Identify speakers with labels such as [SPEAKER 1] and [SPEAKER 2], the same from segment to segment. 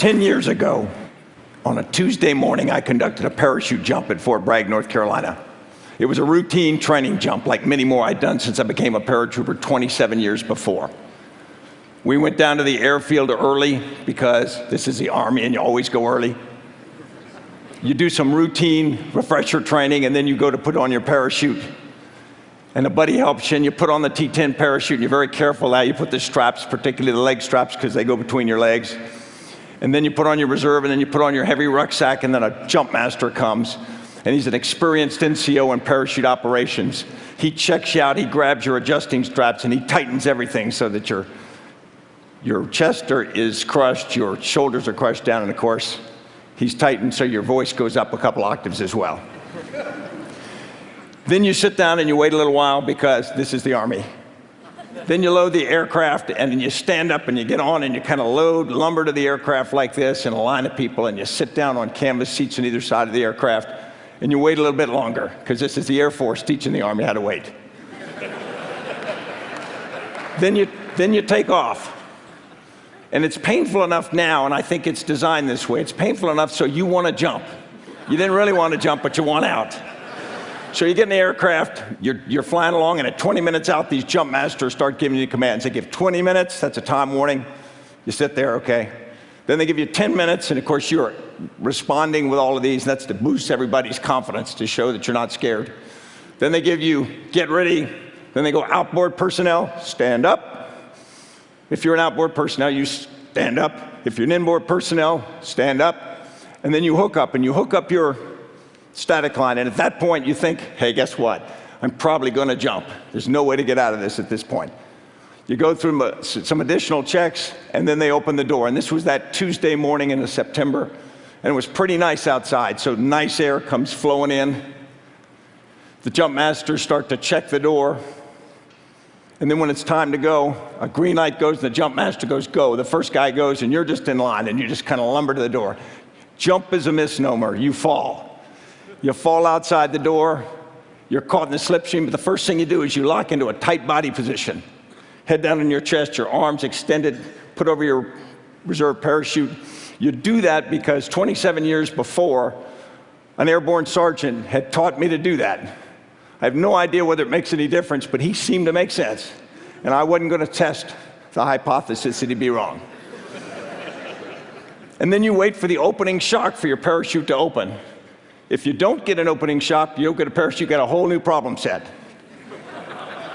[SPEAKER 1] 10 years ago, on a Tuesday morning, I conducted a parachute jump at Fort Bragg, North Carolina. It was a routine training jump, like many more I'd done since I became a paratrooper 27 years before. We went down to the airfield early because this is the Army and you always go early. You do some routine refresher training and then you go to put on your parachute. And a buddy helps you and you put on the T-10 parachute and you're very careful how you put the straps, particularly the leg straps because they go between your legs. And then you put on your reserve and then you put on your heavy rucksack and then a jump master comes. And he's an experienced NCO in parachute operations. He checks you out, he grabs your adjusting straps and he tightens everything so that your chest is crushed, your shoulders are crushed down, and of course, he's tightened so your voice goes up a couple octaves as well. Then you sit down and you wait a little while because this is the Army. Then you load the aircraft and then you stand up and you get on and you kind of load lumber to the aircraft like this in a line of people and you sit down on canvas seats on either side of the aircraft and you wait a little bit longer because this is the Air Force teaching the Army how to wait. Then you take off. And it's painful enough now, and I think it's designed this way, it's painful enough so you want to jump. You didn't really want to jump, but you want out. So you get in the aircraft, you're flying along, and at 20 minutes out, these jump masters start giving you commands. They give 20 minutes, that's a time warning. You sit there, okay. Then they give you 10 minutes, and of course you're responding with all of these, and that's to boost everybody's confidence, to show that you're not scared. Then they give you, get ready. Then they go, outboard personnel, stand up. If you're an outboard personnel, you stand up. If you're an inboard personnel, stand up. And then you hook up, and you hook up your static line. And at that point, you think, hey, guess what? I'm probably going to jump. There's no way to get out of this at this point. You go through some additional checks, and then they open the door. And this was that Tuesday morning in September, and it was pretty nice outside, so nice air comes flowing in. The jump masters start to check the door. And then when it's time to go, a green light goes, and the jump master goes, go. The first guy goes, and you're just in line, and you just kind of lumber to the door. Jump is a misnomer. You fall. You fall outside the door. You're caught in the slipstream, but the first thing you do is you lock into a tight body position. Head down on your chest, your arms extended, put over your reserve parachute. You do that because 27 years before, an airborne sergeant had taught me to do that. I have no idea whether it makes any difference, but he seemed to make sense. And I wasn't going to test the hypothesis that he'd be wrong. And then you wait for the opening shock for your parachute to open. If you don't get an opening shock, you don't get a parachute, you get a whole new problem set.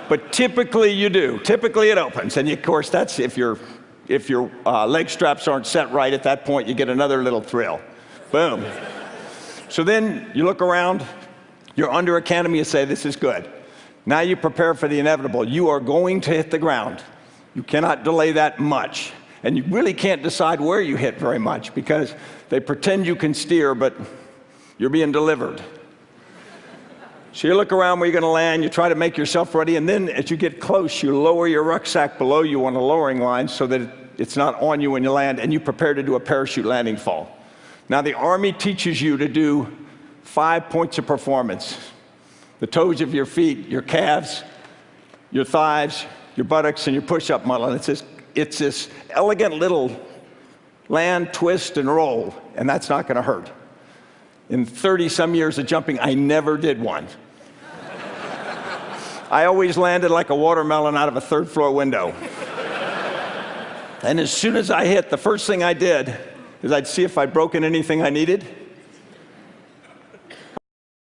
[SPEAKER 1] But typically you do. Typically it opens. And of course, that's if your leg straps aren't set right at that point, you get another little thrill. Boom. So then you look around. You're under academy, you say, this is good. Now you prepare for the inevitable. You are going to hit the ground. You cannot delay that much. And you really can't decide where you hit very much because they pretend you can steer, but you're being delivered. So you look around where you're going to land, you try to make yourself ready, and then as you get close, you lower your rucksack below you on a lowering line so that it's not on you when you land, and you prepare to do a parachute landing fall. Now the Army teaches you to do 5 points of performance. The toes of your feet, your calves, your thighs, your buttocks, and your push-up muscle. And it's this elegant little land, twist, and roll, and that's not going to hurt. In 30-some years of jumping, I never did one. I always landed like a watermelon out of a third-floor window. And as soon as I hit, the first thing I did is I'd see if I'd broken anything I needed.